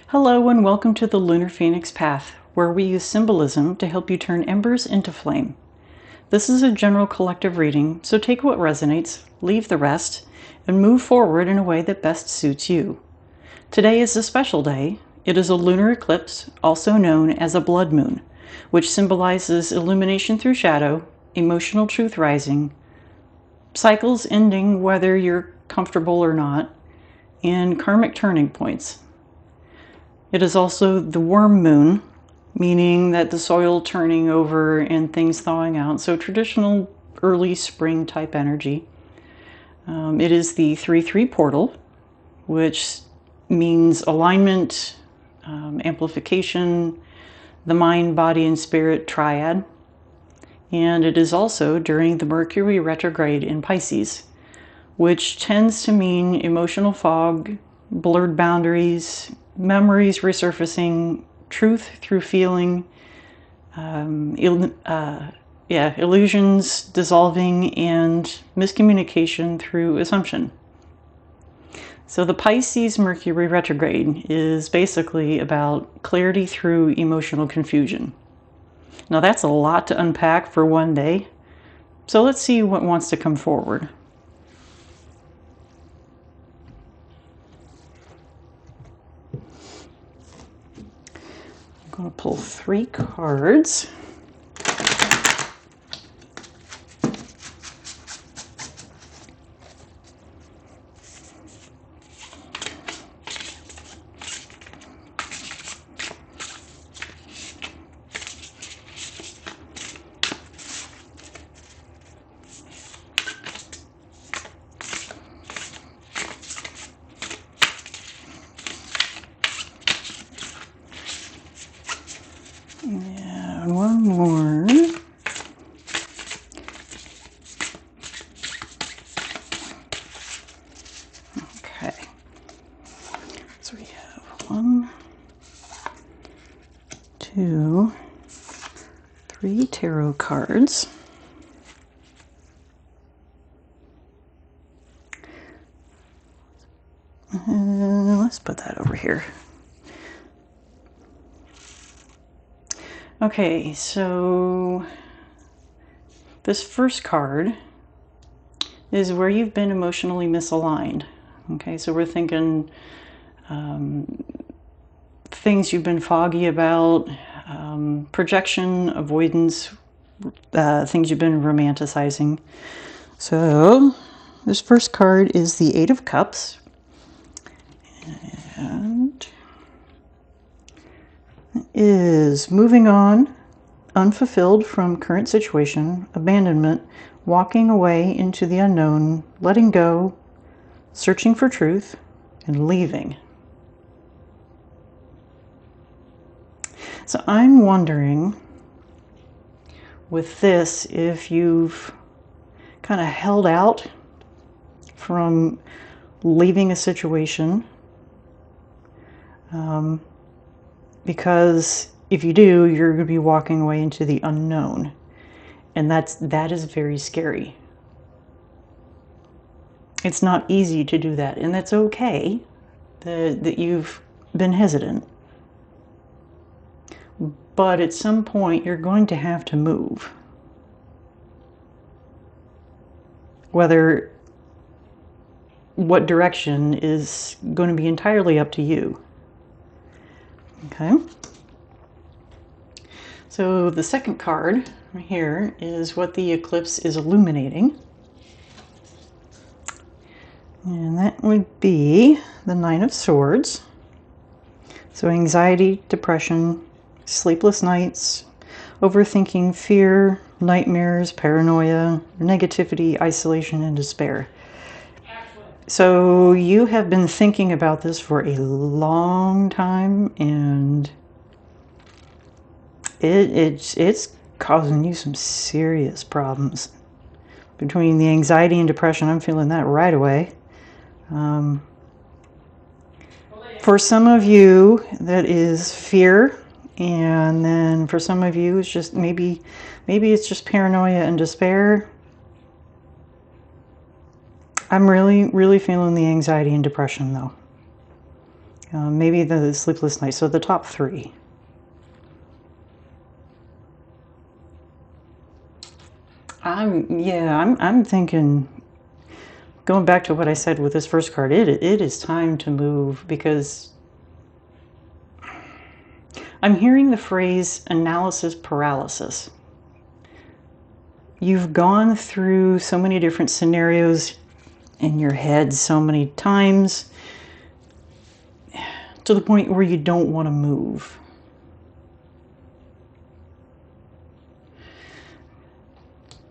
Hello and welcome to the Lunar Phoenix Path, where we use symbolism to help you turn embers into flame. This is a general collective reading, so take what resonates, leave the rest, and move forward in a way that best suits you. Today is a special day. It is a lunar eclipse, also known as a blood moon, which symbolizes illumination through shadow, emotional truth rising, cycles ending whether you're comfortable or not, and karmic turning points. It is also the worm moon, meaning that the soil turning over and things thawing out. So traditional early spring type energy. It is the 3-3 portal, which means alignment, amplification, the mind, body, and spirit triad. And it is also during the Mercury Retrograde in Pisces, which tends to mean emotional fog, blurred boundaries, memories resurfacing, truth through feeling, illusions dissolving, and miscommunication through assumption. So the Pisces Mercury Retrograde is basically about clarity through emotional confusion. Now that's a lot to unpack for one day, so let's see what wants to come forward. I'm going to pull 3 cards. And one more. Okay. So we have 1, 2, 3 tarot cards. Let's put that over here. Okay, so this first card is where you've been emotionally misaligned. Okay, so we're thinking things you've been foggy about, projection, avoidance, things you've been romanticizing. So this first card is the 8 of Cups. And is moving on, unfulfilled from current situation, abandonment, walking away into the unknown, letting go, searching for truth, and leaving. So I'm wondering with this if you've kind of held out from leaving a situation, because if you do, you're going to be walking away into the unknown, and that is very scary. It's not easy to do that, and that's okay that you've been hesitant. But at some point, you're going to have to move. What direction is going to be entirely up to you. Okay. So the second card right here is what the eclipse is illuminating. And that would be the 9 of Swords. So anxiety, depression, sleepless nights, overthinking, fear, nightmares, paranoia, negativity, isolation, and despair. So you have been thinking about this for a long time, and it's causing you some serious problems. Between the anxiety and depression, I'm feeling that right away. For some of you, that is fear, and then for some of you, it's just maybe it's just paranoia and despair. I'm really feeling the anxiety and depression though. Maybe the sleepless nights. So the top three. I'm thinking, going back to what I said with this first card, it is time to move, because I'm hearing the phrase analysis paralysis. You've gone through so many different scenarios in your head so many times to the point where you don't want to move.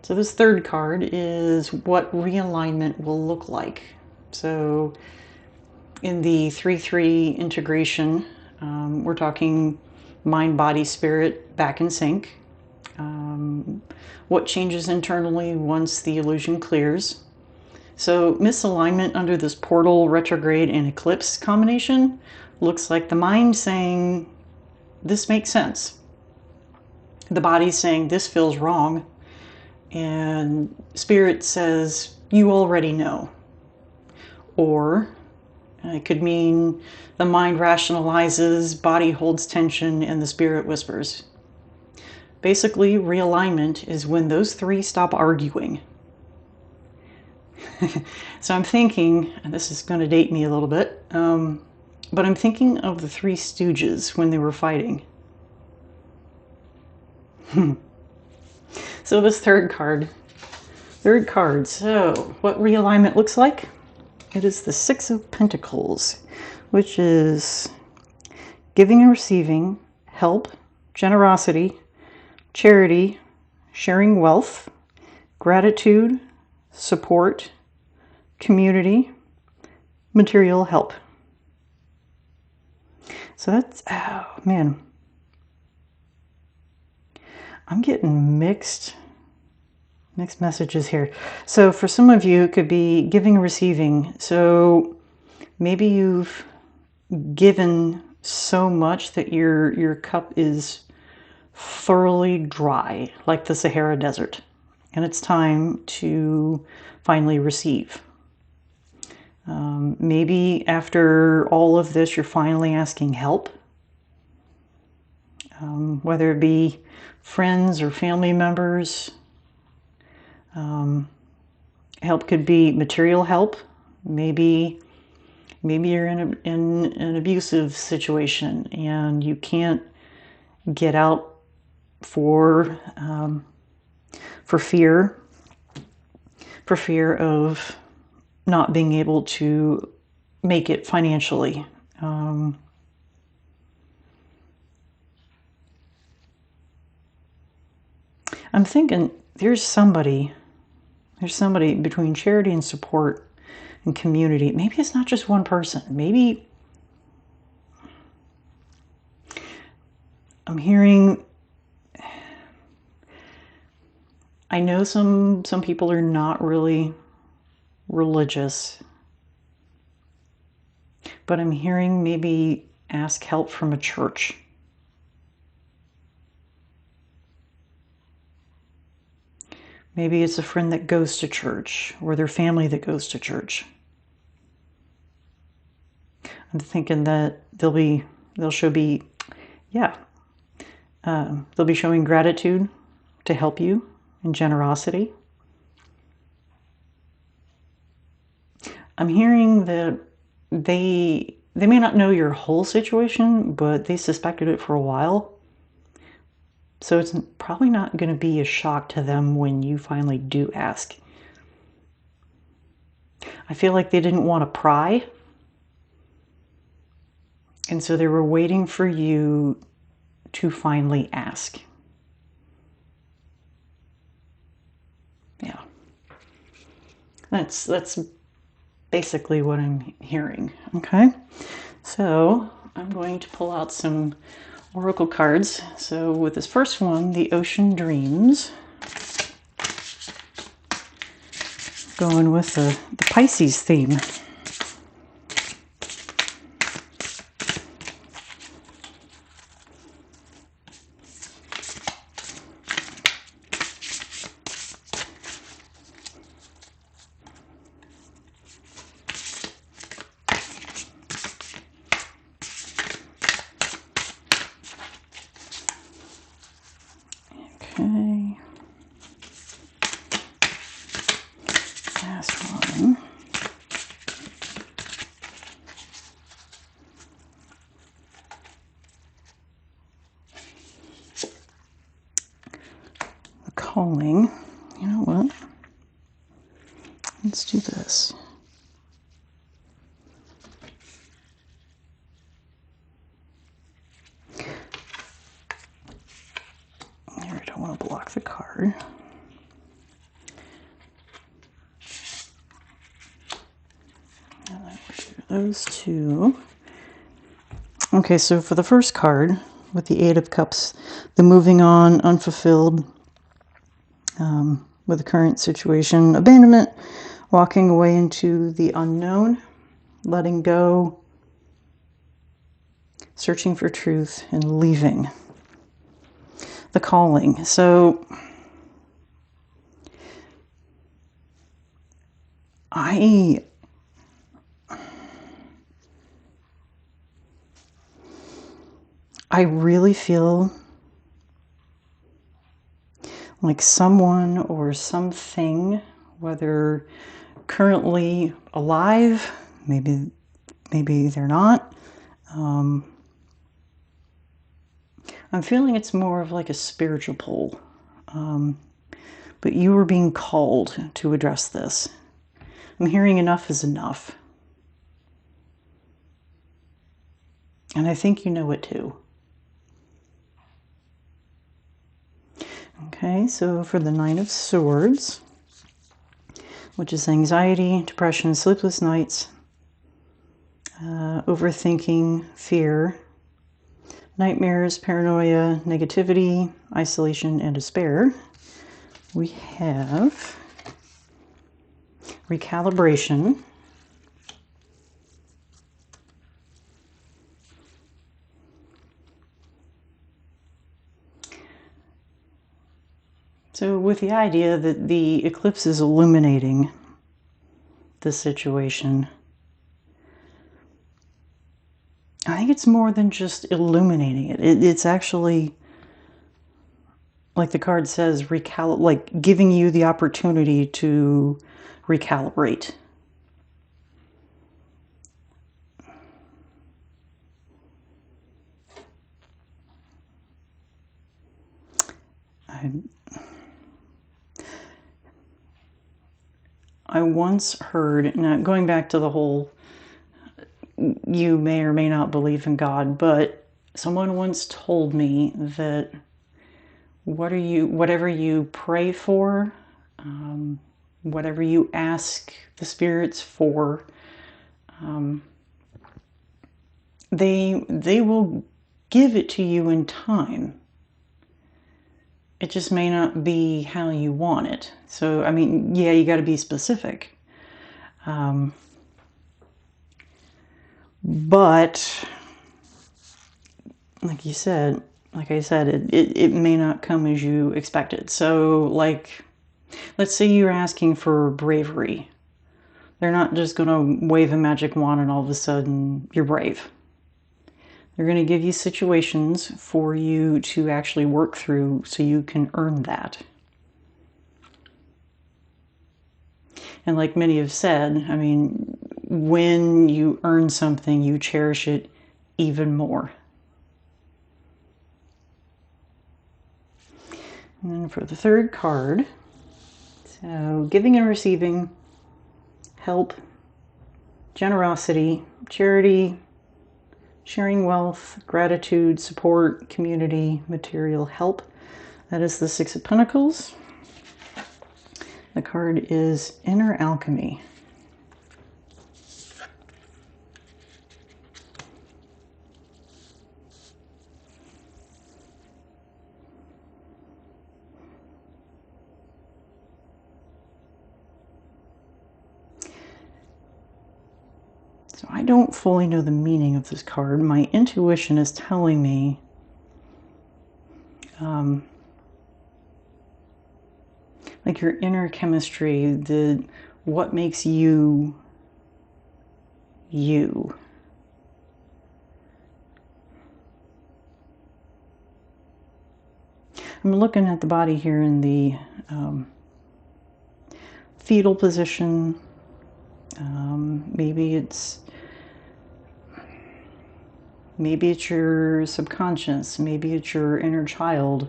So this third card is what realignment will look like. So in the 3-3 integration, we're talking mind, body, spirit back in sync. What changes internally once the illusion clears. So misalignment under this portal, retrograde, and eclipse combination looks like the mind saying, this makes sense. The body saying, this feels wrong. And spirit says, you already know. Or it could mean the mind rationalizes, body holds tension, and the spirit whispers. Basically, realignment is when those three stop arguing. So I'm thinking, and this is going to date me a little bit, but I'm thinking of the Three Stooges when they were fighting. So this third card, so what realignment looks like? It is the Six of Pentacles, which is giving and receiving, help, generosity, charity, sharing wealth, gratitude, support, community, material help. So that's, oh man, I'm getting mixed messages here. So for some of you, it could be giving and receiving. So maybe you've given so much that your cup is thoroughly dry, like the Sahara Desert, and it's time to finally receive. Maybe after all of this, you're finally asking help, whether it be friends or family members. Help could be material help. Maybe you're in an abusive situation and you can't get out for fear of not being able to make it financially. I'm thinking there's somebody between charity and support and community. Maybe it's not just one person. Maybe I'm hearing, I know some people are not really religious, but I'm hearing maybe ask help from a church. Maybe it's a friend that goes to church or their family that goes to church. I'm thinking that they'll be showing gratitude to help you and generosity. I'm hearing that they may not know your whole situation, but they suspected it for a while. So it's probably not going to be a shock to them when you finally do ask. I feel like they didn't want to pry. And so they were waiting for you to finally ask. Yeah. That's basically what I'm hearing. Okay. So I'm going to pull out some oracle cards. So with this first one, the Ocean Dreams, going with the Pisces theme. Okay. Last one. The calling. You know what? Let's do this. I don't want to block the card. And then we'll do those two. Okay, so for the first card, with the Eight of Cups, the moving on, unfulfilled, with the current situation, abandonment, walking away into the unknown, letting go, searching for truth, and leaving. The calling. So I really feel like someone or something, whether currently alive, maybe they're not. I'm feeling it's more of like a spiritual pull. But you were being called to address this. I'm hearing enough is enough. And I think you know it too. Okay, so for the Nine of Swords, which is anxiety, depression, sleepless nights, overthinking, fear, nightmares, paranoia, negativity, isolation, and despair, we have recalibration, so with the idea that the eclipse is illuminating the situation, I think it's more than just illuminating it. It's actually, like the card says, like giving you the opportunity to recalibrate. I once heard, now going back to the whole, you may or may not believe in God, but someone once told me that whatever you pray for, whatever you ask the spirits for, they will give it to you in time. It just may not be how you want it. So, I mean, yeah, you got to be specific. But like I said, it may not come as you expected. So, like, let's say you're asking for bravery. They're not just going to wave a magic wand and all of a sudden you're brave. They're going to give you situations for you to actually work through so you can earn that. And like many have said, I mean, when you earn something, you cherish it even more. And then for the third card, so giving and receiving, help, generosity, charity, sharing wealth, gratitude, support, community, material help. That is the Six of Pentacles. The card is Inner Alchemy. So I don't fully know the meaning of this card. My intuition is telling me like your inner chemistry, what makes you you. I'm looking at the body here in the fetal position. Maybe it's your subconscious, maybe it's your inner child,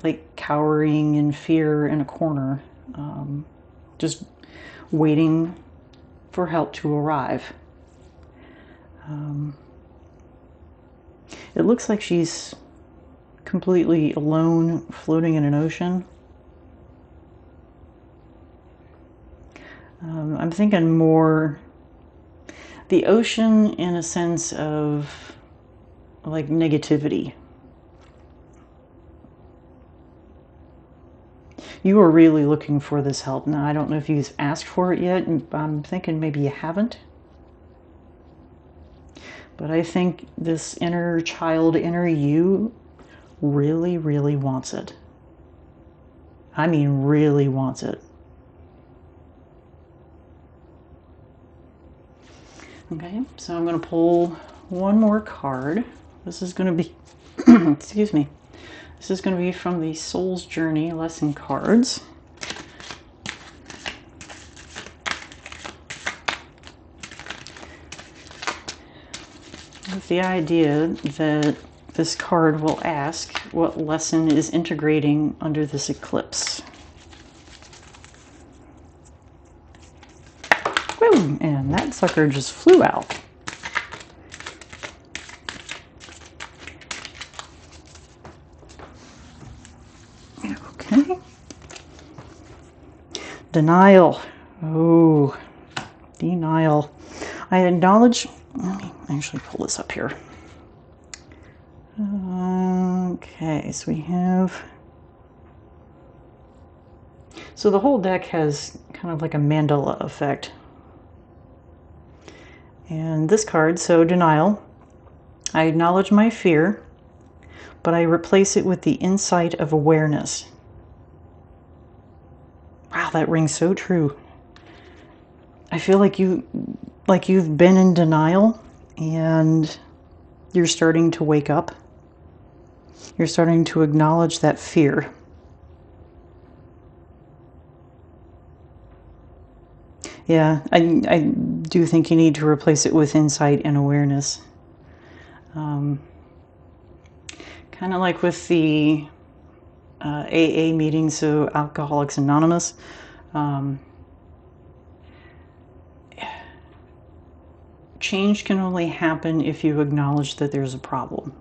like cowering in fear in a corner, just waiting for help to arrive. It looks like she's completely alone, floating in an ocean. I'm thinking more the ocean in a sense of like negativity. You are really looking for this help. Now, I don't know if you've asked for it yet. I'm thinking maybe you haven't. But I think this inner child, inner you, really, really wants it. I mean, really wants it. Okay, so I'm going to pull one more card. This is going to be, excuse me, this is going to be from the Soul's Journey lesson cards. With the idea that this card will ask what lesson is integrating under this eclipse. Boom! And that sucker just flew out. Okay. Denial. Oh, denial. I acknowledge. Let me actually pull this up here. Okay, so we have. So the whole deck has kind of like a mandala effect. And this card, so denial. I acknowledge my fear, but I replace it with the insight of awareness. Wow, that rings so true. I feel like you've been in denial and you're starting to wake up. You're starting to acknowledge that fear. Yeah, I do think you need to replace it with insight and awareness. Kind of like with the AA meeting, so Alcoholics Anonymous. Change can only happen if you acknowledge that there's a problem.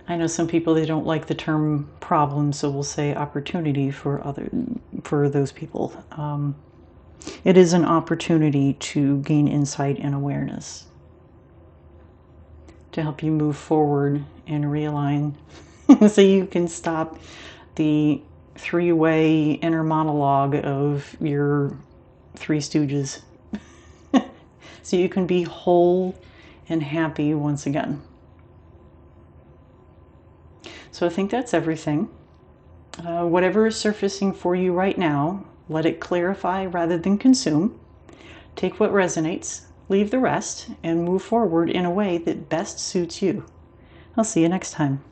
I know some people, they don't like the term problem, so we'll say opportunity for those people. It is an opportunity to gain insight and awareness to help you move forward and realign so you can stop the three-way inner monologue of your Three Stooges. So you can be whole and happy once again. So I think that's everything. Whatever is surfacing for you right now, let it clarify rather than consume. Take what resonates, leave the rest, and move forward in a way that best suits you. I'll see you next time.